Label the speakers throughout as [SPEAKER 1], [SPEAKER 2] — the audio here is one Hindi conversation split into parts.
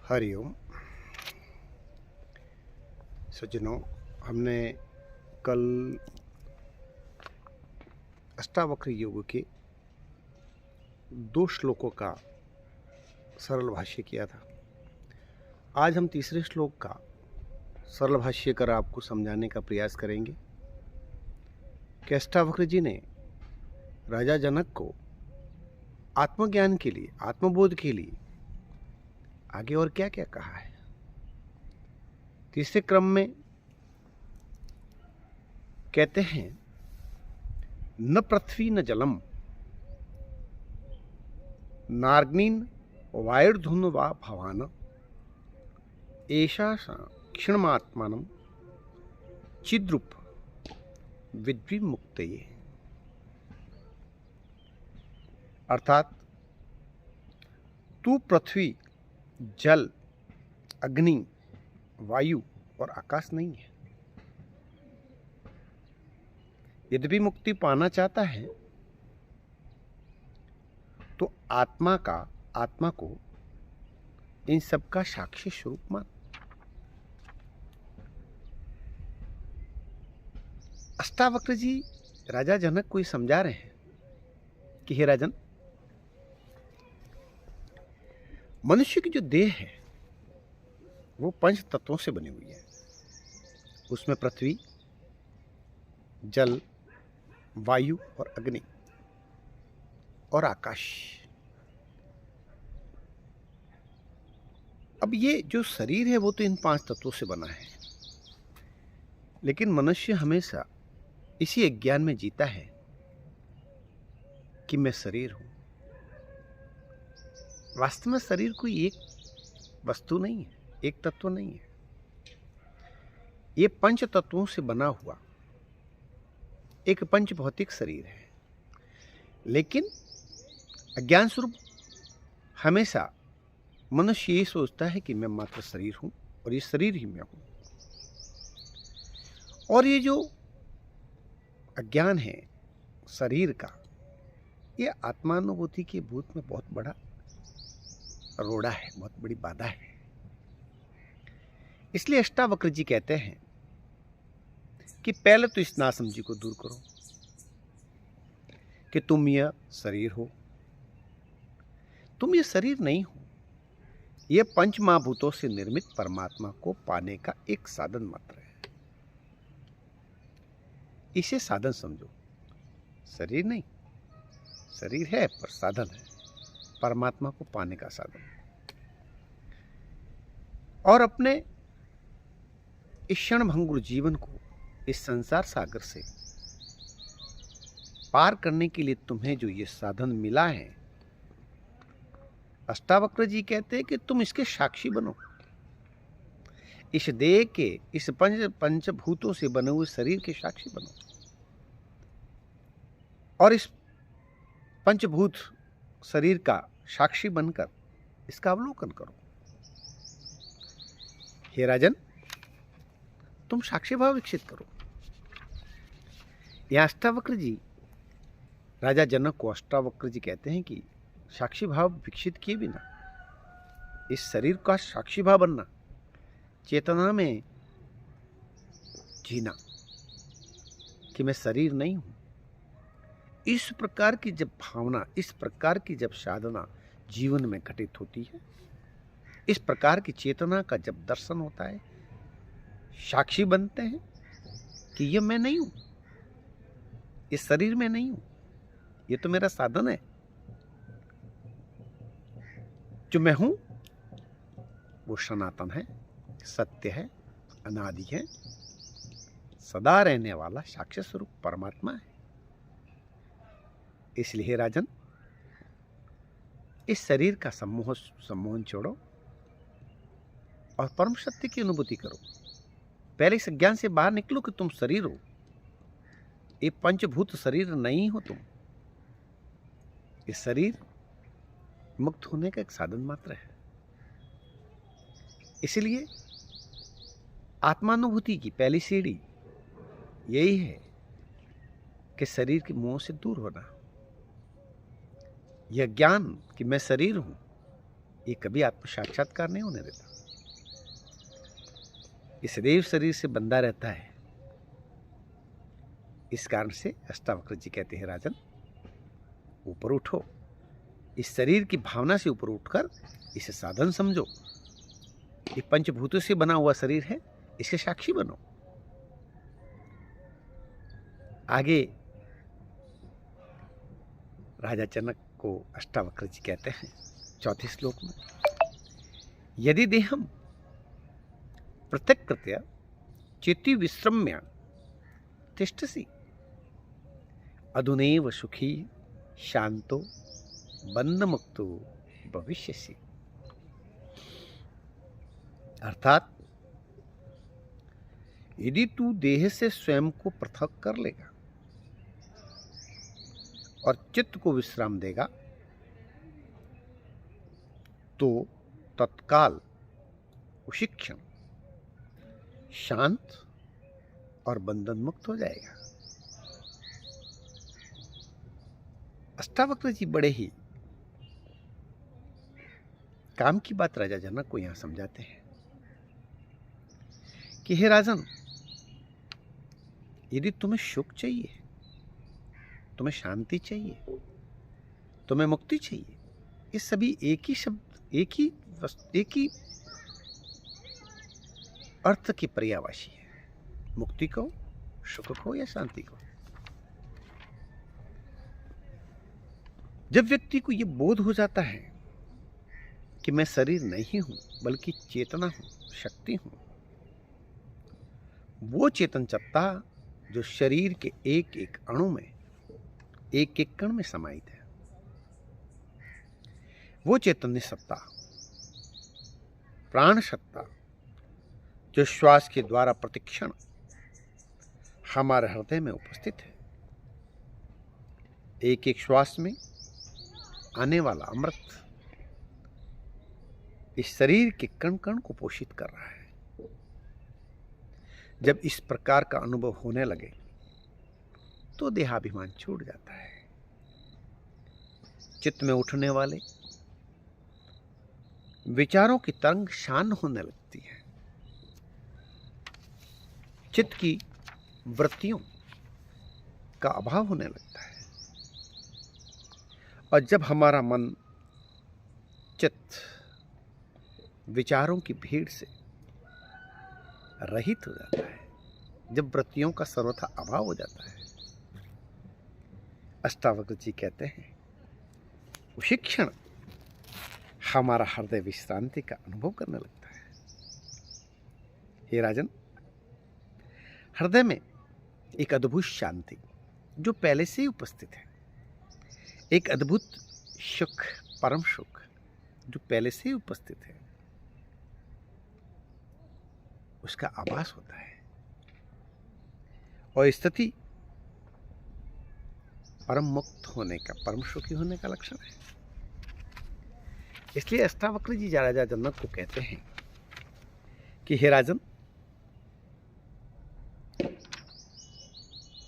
[SPEAKER 1] हरिओम। सज्जनों, हमने कल अष्टावक्र योग के 2 श्लोकों का सरल भाष्य किया था। आज हम तीसरे श्लोक का सरल भाष्य कर आपको समझाने का प्रयास करेंगे कि अष्टावक्र जी ने राजा जनक को आत्मज्ञान के लिए, आत्मबोध के लिए आगे और क्या क्या कहा है। तीसरे क्रम में कहते हैं, न पृथ्वी न जलम नाग्निन वायुर्धुन वा भवान ऐसा क्षणमात्मानं चिद्रूप विद्विमुक्तये। अर्थात तू पृथ्वी, जल, अग्नि, वायु और आकाश नहीं है। यद्यपि मुक्ति पाना चाहता है तो आत्मा को इन सब का साक्षी स्वरूप मान। अष्टावक्र जी राजा जनक को ये समझा रहे हैं कि हे राजन, मनुष्य की जो देह है वो 5 तत्वों से बनी हुई है। उसमें पृथ्वी, जल, वायु और अग्नि और आकाश। अब ये जो शरीर है वो तो इन 5 तत्वों से बना है, लेकिन मनुष्य हमेशा इसी अज्ञान में जीता है कि मैं शरीर हूं। वास्तव में शरीर कोई एक वस्तु नहीं है, एक तत्व नहीं है। ये 5 तत्वों से बना हुआ एक पंच भौतिक शरीर है। लेकिन अज्ञान स्वरूप हमेशा मनुष्य ये सोचता है कि मैं मात्र शरीर हूं और ये शरीर ही मैं हूं। और ये जो अज्ञान है शरीर का, ये आत्मानुभूति के भूत में बहुत बड़ा रोड़ा है, बहुत बड़ी बाधा है। इसलिए अष्टावक्र जी कहते हैं कि पहले तो इस नासमझी को दूर करो कि तुम यह शरीर हो। तुम ये शरीर नहीं हो, यह 5 महाभूतों से निर्मित परमात्मा को पाने का एक साधन मात्र है। इसे साधन समझो, शरीर नहीं। शरीर है पर साधन है, परमात्मा को पाने का साधन। और अपने इस क्षणभंगुर जीवन को इस संसार सागर से पार करने के लिए तुम्हें जो ये साधन मिला है, अष्टावक्र जी कहते हैं कि तुम इसके साक्षी बनो। इस देह के, इस पंचभूतों से बने हुए शरीर के साक्षी बनो और इस पंचभूत शरीर का साक्षी बनकर इसका अवलोकन करो। हे राजन, तुम साक्षी भाव विकसित करो। यह अष्टावक्र जी राजा जनक को अष्टावक्र जी कहते हैं कि साक्षी भाव विकसित किए बिना इस शरीर का साक्षी भाव बनना, चेतना में जीना कि मैं शरीर नहीं हूं, इस प्रकार की जब भावना, इस प्रकार की जब साधना जीवन में घटित होती है, इस प्रकार की चेतना का जब दर्शन होता है, साक्षी बनते हैं कि ये मैं नहीं हूं, इस शरीर में नहीं हूं, ये तो मेरा साधन है। जो मैं हूं वो सनातन है, सत्य है, अनादि है, सदा रहने वाला साक्षी स्वरूप परमात्मा है। इसलिए राजन, इस शरीर का सम्मोहन छोड़ो और परम सत्य की अनुभूति करो। पहले इस ज्ञान से बाहर निकलो कि तुम शरीर हो। ये पंचभूत शरीर नहीं हो तुम। ये शरीर मुक्त होने का एक साधन मात्र है। इसलिए आत्मानुभूति की पहली सीढ़ी यही है कि शरीर के मोह से दूर होना। यह ज्ञान कि मैं शरीर हूं, ये कभी आत्म साक्षात्कार नहीं होने देता। ये सदैव शरीर से बंधा रहता है। इस कारण से अष्टावक्र जी कहते हैं, राजन ऊपर उठो, इस शरीर की भावना से ऊपर उठकर इसे साधन समझो। ये पंचभूतों से बना हुआ शरीर है, इसके साक्षी बनो। आगे राजा जनक को अष्टावक्र जी कहते हैं चौथे श्लोक में, यदि देहम प्रत्यकृत्य चेति विश्रम्य तिष्ठसि अधुनैव सुखी शांतो बंधमुक्तो भविष्यसि। अर्थात यदि तू देह से स्वयं को पृथक कर लेगा और चित्त को विश्राम देगा तो तत्काल उसी क्षण शांत और बंधन मुक्त हो जाएगा। अष्टावक्र जी बड़े ही काम की बात राजा जनक को यहां समझाते हैं कि हे राजन, यदि तुम्हें सुख चाहिए, तुम्हें शांति चाहिए, तुम्हें मुक्ति चाहिए, ये सभी एक ही शब्द, एक ही अर्थ की पर्यायवाची है। मुक्ति को, सुख को या शांति को। जब व्यक्ति को यह बोध हो जाता है कि मैं शरीर नहीं हूं बल्कि चेतना हूं, शक्ति हूं, वो चेतन सत्ता जो शरीर के एक एक अणु में, एक एक कण में समाहित है, वो चैतन्य सत्ता, प्राण सत्ता जो श्वास के द्वारा प्रतिक्षण हमारे हृदय में उपस्थित है, एक एक श्वास में आने वाला अमृत इस शरीर के कण कण को पोषित कर रहा है। जब इस प्रकार का अनुभव होने लगे तो देहाभिमान छूट जाता है। चित्त में उठने वाले विचारों की तरंग शांत होने लगती है। चित्त की वृत्तियों का अभाव होने लगता है और जब हमारा मन, चित्त विचारों की भीड़ से रहित हो जाता है, जब वृत्तियों का सर्वथा अभाव हो जाता है, अष्टावक्र जी कहते हैं उसी क्षण हमारा हृदय विश्रांति का अनुभव करने लगता है। हे राजन, हृदय में एक अद्भुत शांति जो पहले से ही उपस्थित है, एक अद्भुत सुख, परम सुख जो पहले से ही उपस्थित है, उसका आभास होता है और स्थिति परम मुक्त होने का, परम सुखी होने का लक्षण है। इसलिए अष्टावक्र जी राजा जनक को कहते हैं कि हे राजन,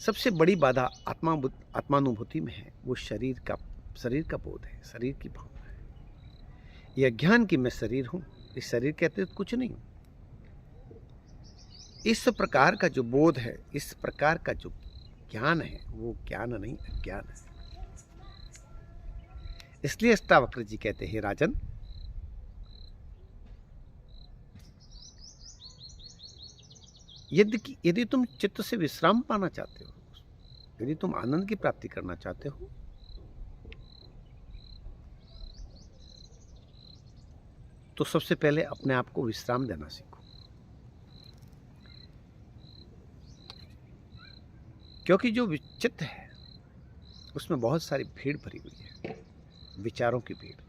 [SPEAKER 1] सबसे बड़ी बाधा आत्मानुभूति में है, वो शरीर का बोध है, शरीर की भावना है। यह ज्ञान कि मैं शरीर हूं, इस शरीर के अतिरिक्त कुछ नहीं हूं। इस प्रकार का जो बोध है, इस प्रकार का जो ज्ञान है, वो ज्ञान नहीं, अज्ञान है। इसलिए अष्टावक्र जी कहते हैं, राजन, यदि तुम चित्त से विश्राम पाना चाहते हो, यदि तुम आनंद की प्राप्ति करना चाहते हो, तो सबसे पहले अपने आप को विश्राम देना सीखो। क्योंकि जो चित्त है उसमें बहुत सारी भीड़ भरी हुई है, विचारों की भीड़।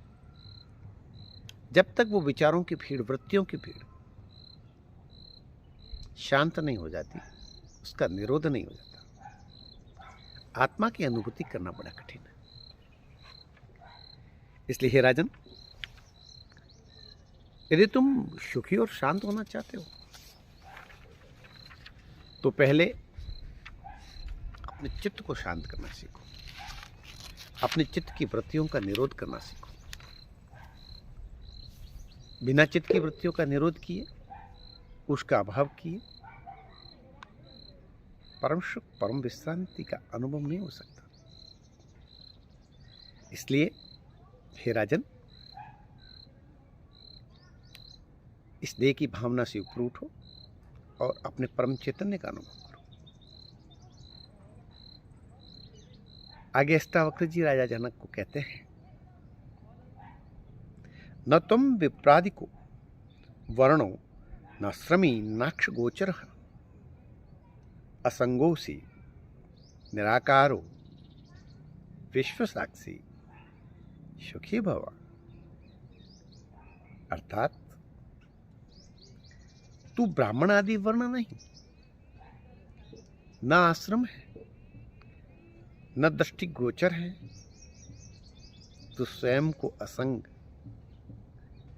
[SPEAKER 1] जब तक वो विचारों की भीड़, वृत्तियों की भीड़ शांत नहीं हो जाती, उसका निरोध नहीं हो जाता, आत्मा की अनुभूति करना बड़ा कठिन है। इसलिए हे राजन, यदि तुम सुखी और शांत होना चाहते हो तो पहले अपने चित्त को शांत करना सीखो, अपने चित्त की वृत्तियों का निरोध करना सीखो। बिना चित्त की वृत्तियों का निरोध किए, उसका अभाव किए, परम सुख परम विश्रांति का अनुभव नहीं हो सकता। इसलिए हे राजन, इस देह की भावना से ऊपर उठो और अपने परम चैतन्य का अनुभव करो। आगे अष्टावक्र जी राजा जनक को कहते हैं, न तुम विप्रादिको वर्णो न श्रमी नाक्ष गोचर असंगोसी निराकारो विश्वसाक्षी सुखी भव। अर्थात तू ब्राह्मण आदि वर्ण नहीं, न आश्रम है, न दृष्टि गोचर है, तू स्वयं को असंग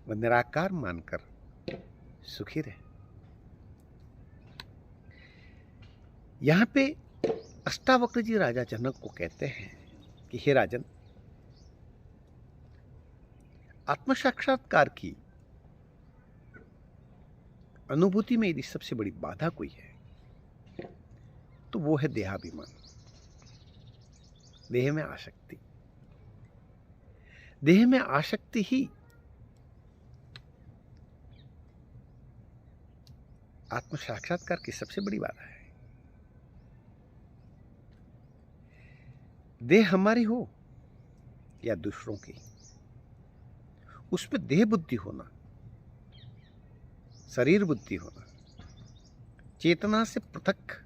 [SPEAKER 1] व निराकार मानकर सुखी रहे। यहां पे अष्टावक्र जी राजा जनक को कहते हैं कि हे राजन, आत्म साक्षात्कार की अनुभूति में यदि सबसे बड़ी बाधा कोई है तो वो है देहाभिमान, देह में आसक्ति। देह में आसक्ति ही आत्म साक्षात्कार की सबसे बड़ी बाधा है। देह हमारी हो या दूसरों की, उसमें देह बुद्धि होना, शरीर बुद्धि होना, चेतना से पृथक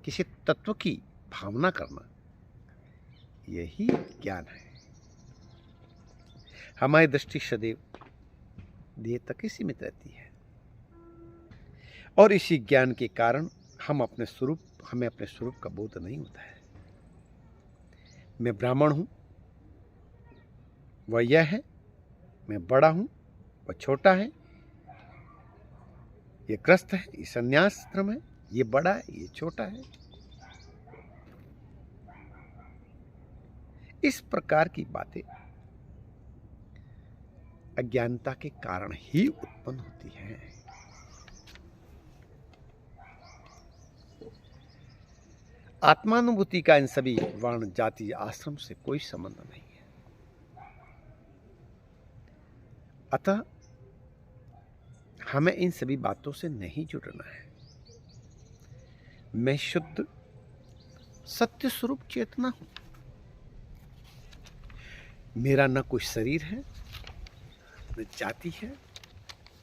[SPEAKER 1] किसी तत्व की भावना करना, यही ज्ञान है। हमारी दृष्टि सदैव देह तक ही सीमित रहती है और इसी ज्ञान के कारण हमें अपने स्वरूप का बोध नहीं होता है। मैं ब्राह्मण हूं, वह यह है, मैं बड़ा हूं, वह छोटा है, ये ग्रस्त है, ये संन्यासाश्रम है, ये बड़ा है, ये छोटा है। इस प्रकार की बातें अज्ञानता के कारण ही उत्पन्न होती हैं। आत्मानुभूति का इन सभी वर्ण जाति आश्रम से कोई संबंध नहीं है। अतः हमें इन सभी बातों से नहीं जुड़ना है। मैं शुद्ध सत्य स्वरूप चेतना हूं। मेरा न कोई शरीर है, न जाति है,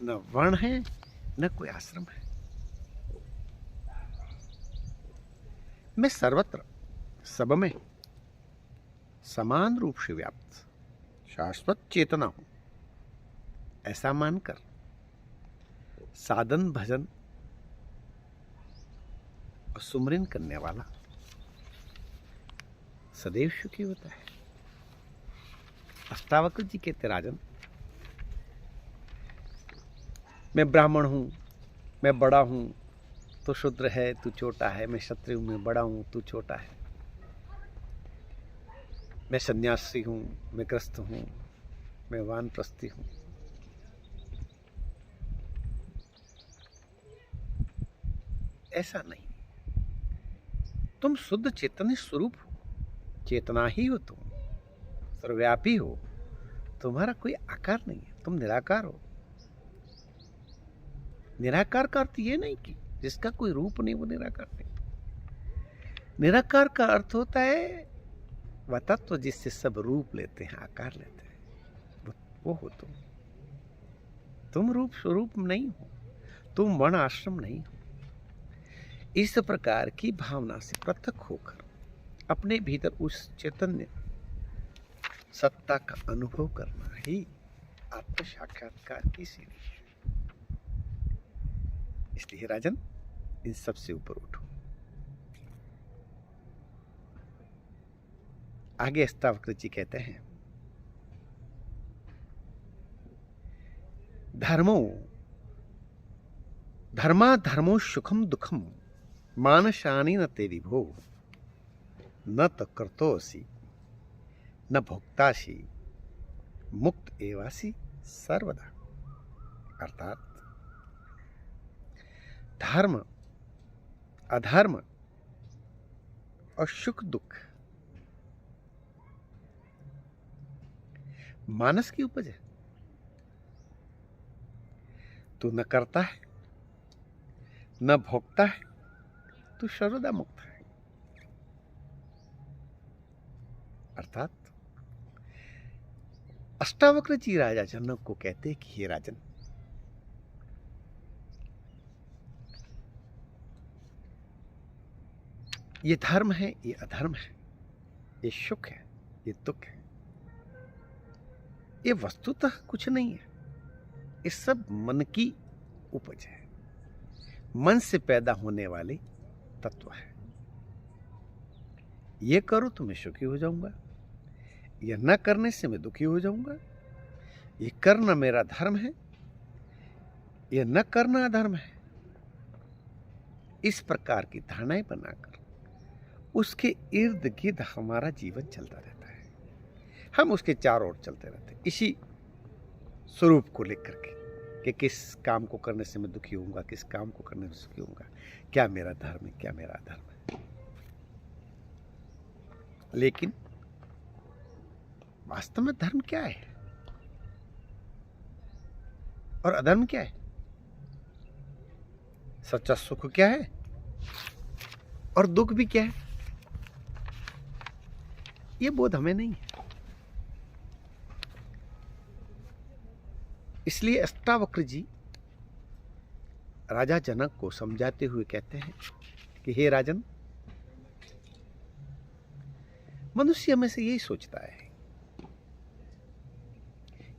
[SPEAKER 1] न वर्ण है, न कोई आश्रम है। मैं सर्वत्र सब में समान रूप से व्याप्त शाश्वत चेतना हूं, ऐसा मानकर साधन भजन और सुमरन करने वाला सदैव सुखी होता है। अष्टावक्र जी कहते, राजन, मैं ब्राह्मण हूं, मैं बड़ा हूं, तू शूद्र है, तू छोटा है, मैं क्षत्रिय हूं, मैं बड़ा हूं, तू छोटा है, मैं सन्यासी हूं, मैं ग्रस्त हूं, मैं वानप्रस्थी हूं। ऐसा नहीं, तुम शुद्ध चैतन्य स्वरूप हो, चेतना ही हो, तुम सर्वव्यापी हो, तुम्हारा कोई आकार नहीं है, तुम निराकार हो। निराकार का अर्थ ये नहीं कि जिसका कोई रूप नहीं वो निराकार नहीं। निराकार का अर्थ होता है वह तत्व जिससे सब रूप लेते हैं, आकार लेते हैं, वो हो तुम रूप स्वरूप नहीं हो, तुम वर्ण आश्रम नहीं हो। इस प्रकार की भावना से पृथक होकर अपने भीतर उस चैतन्य सत्ता का अनुभव करना ही आत्म साक्षात्कार की सीढ़ी है। इसलिए राजन, इन सब से ऊपर उठो। आगे अष्टावक्र जी कहते हैं, धर्मो सुखम दुखम मानशानी न ते विभो न तो कर्तोसी न भोक्तासी मुक्त एवासी सर्वदा, अर्थात धर्म अधर्म और सुख दुख मानस की उपज है। तू न करता है न भोगता है, तू सर्वदा मुक्त है। अर्थात अष्टावक्र जी राजा जनक को कहते हैं कि हे राजन, ये धर्म है, ये अधर्म है, ये सुख है, ये दुख है, ये वस्तुतः कुछ नहीं है। ये सब मन की उपज है, मन से पैदा होने वाले तत्व है। ये करो तो मैं सुखी हो जाऊंगा, यह न करने से मैं दुखी हो जाऊंगा, ये करना मेरा धर्म है, यह न करना अधर्म है। इस प्रकार की धारणाएं बनाकर उसके इर्द गिर्द हमारा जीवन चलता रहता है। हम उसके चारों ओर चलते रहते हैं इसी स्वरूप को लेकर के कि किस काम को करने से मैं दुखी होऊंगा, किस काम को करने से सुखी होऊंगा, क्या मेरा धर्म है, क्या मेरा अधर्म है। लेकिन वास्तव में धर्म क्या है और अधर्म क्या है? सच्चा सुख क्या है और दुख भी क्या है? ये बोध हमें नहीं है। इसलिए अष्टावक्र जी राजा जनक को समझाते हुए कहते हैं कि हे राजन, मनुष्य में से यही सोचता है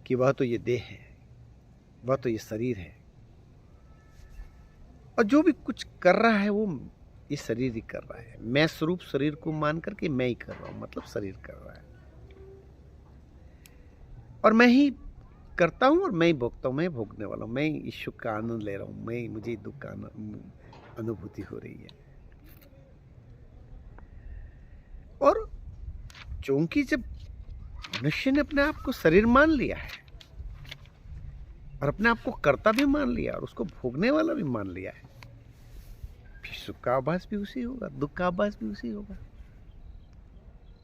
[SPEAKER 1] कि वह तो ये देह है, वह तो ये शरीर है, और जो भी कुछ कर रहा है वो ये शरीर ही कर रहा है। मैं स्वरूप शरीर को मान करके मैं ही कर रहा हूं, मतलब शरीर कर रहा है, और मैं ही करता हूं और मैं ही भोगता हूं, मैं ही भोगने वाला हूं, मैं ही इस सुख का आनंद ले रहा हूं, मैं मुझे दुख का अनुभूति हो रही है। और चूंकि जब मनुष्य ने अपने आप को शरीर मान लिया है और अपने आप को कर्ता भी मान लिया और उसको भोगने वाला भी मान लिया है, फिर सुख का आभास भी उसी होगा, दुख का आभास भी उसी होगा।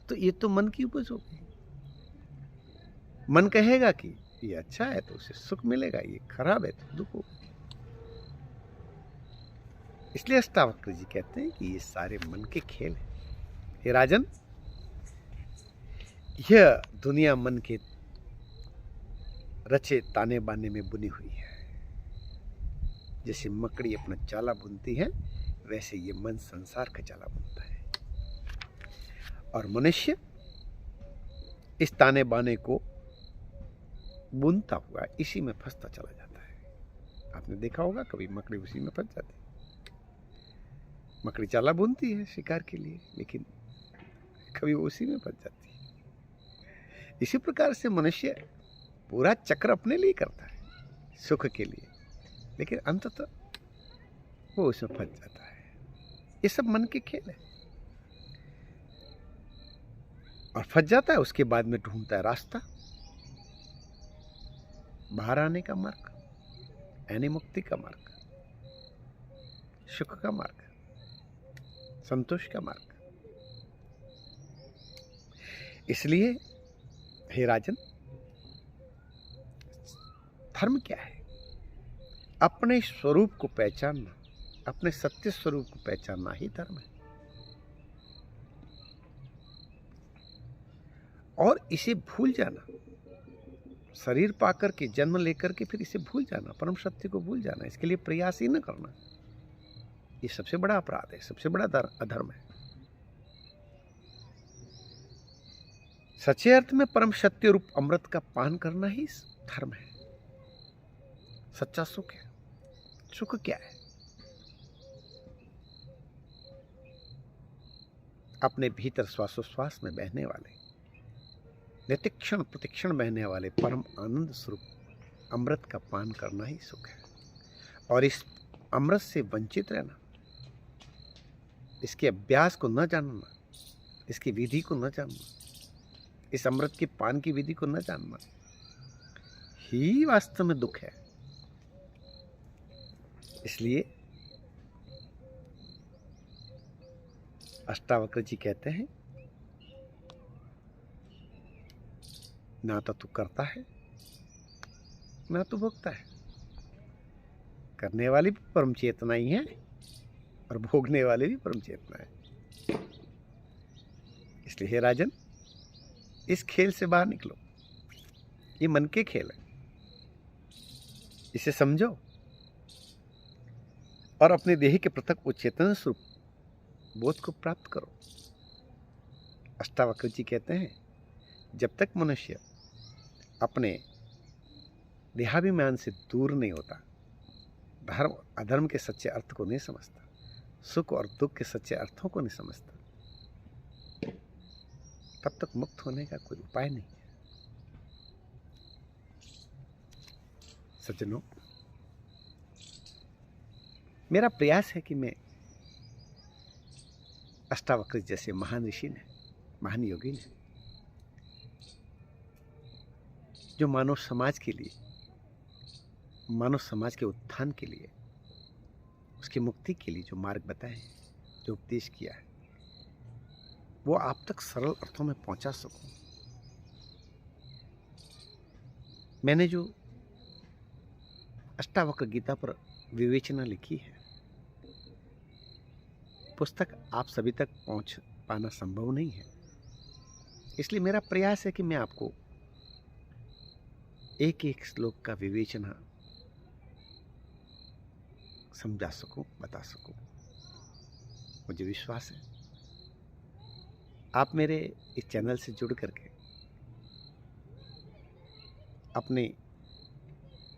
[SPEAKER 1] तो ये तो मन की उपज होगी। मन कहेगा कि ये अच्छा है तो उसे सुख मिलेगा, ये खराब है तो दुख होगा। इसलिए अष्टावक्र जी कहते हैं कि ये सारे मन के खेल हैं। हे राजन, यह दुनिया मन के रचे ताने बाने में बुनी हुई है। जैसे मकड़ी अपना जाला बुनती है, वैसे ये मन संसार का जाला बुनता है, और मनुष्य इस ताने बाने को बुनता हुआ इसी में फंसता चला जाता है। आपने देखा होगा कभी मकड़ी उसी में फंस जाती है। मकड़ी जाला बुनती है शिकार के लिए, लेकिन कभी वो उसी में फंस जाती है। इसी प्रकार से मनुष्य पूरा चक्र अपने लिए करता है, सुख के लिए, लेकिन अंततः वो उसमें फंस जाता है। ये सब मन के खेल है, और फंस जाता है। उसके बाद में ढूंढता है रास्ता, बाहर आने का मार्ग, यानी मुक्ति का मार्ग, सुख का मार्ग, संतोष का मार्ग। इसलिए हे राजन, धर्म क्या है? अपने स्वरूप को पहचानना, अपने सत्य स्वरूप को पहचानना ही धर्म है। और इसे भूल जाना, शरीर पाकर के, जन्म लेकर के फिर इसे भूल जाना, परम सत्य को भूल जाना, इसके लिए प्रयास ही न करना, ये सबसे बड़ा अपराध है, सबसे बड़ा अधर्म है। सच्चे अर्थ में परम सत्य रूप अमृत का पान करना ही धर्म है, सच्चा सुख है। सुख क्या है? अपने भीतर श्वासोश्वास में बहने वाले, नित्यक्षण प्रतिक्षण बहने वाले परम आनंद स्वरूप अमृत का पान करना ही सुख है। और इस अमृत से वंचित रहना, इसके अभ्यास को न जानना, इसकी विधि को न जानना, इस अमृत के पान की विधि को न जानना, ही वास्तव में दुख है। इसलिए अष्टावक्र जी कहते हैं, ना तो तू करता है ना तो भोगता है। करने वाली भी परम चेतना ही है और भोगने वाले भी परम चेतना है। इसलिए हे राजन, इस खेल से बाहर निकलो। ये मन के खेल है, इसे समझो और अपने देह के पृथक उच्चेतन स्वरूप बोध को प्राप्त करो। अष्टावक्र जी कहते हैं, जब तक मनुष्य अपने देहाभिमान से दूर नहीं होता, धर्म अधर्म के सच्चे अर्थ को नहीं समझता, सुख और दुख के सच्चे अर्थों को नहीं समझता, तब तक मुक्त होने का कोई उपाय नहीं है। सज्जनों, मेरा प्रयास है कि मैं अष्टावक्र जैसे महान ऋषि ने, महान योगी ने, जो मानव समाज के लिए, मानव समाज के उत्थान के लिए, उसकी मुक्ति के लिए जो मार्ग बताए, जो उपदेश किया है, वो आप तक सरल अर्थों में पहुंचा सकूं। मैंने जो अष्टावक्र गीता पर विवेचना लिखी है, पुस्तक आप सभी तक पहुंच पाना संभव नहीं है। इसलिए मेरा प्रयास है कि मैं आपको एक एक श्लोक का विवेचना समझा सकूं, बता सकूं। मुझे विश्वास है आप मेरे इस चैनल से जुड़ करके अपने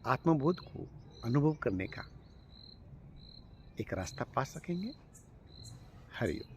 [SPEAKER 1] आत्मबोध को अनुभव करने का एक रास्ता पा सकेंगे। हरि ओम।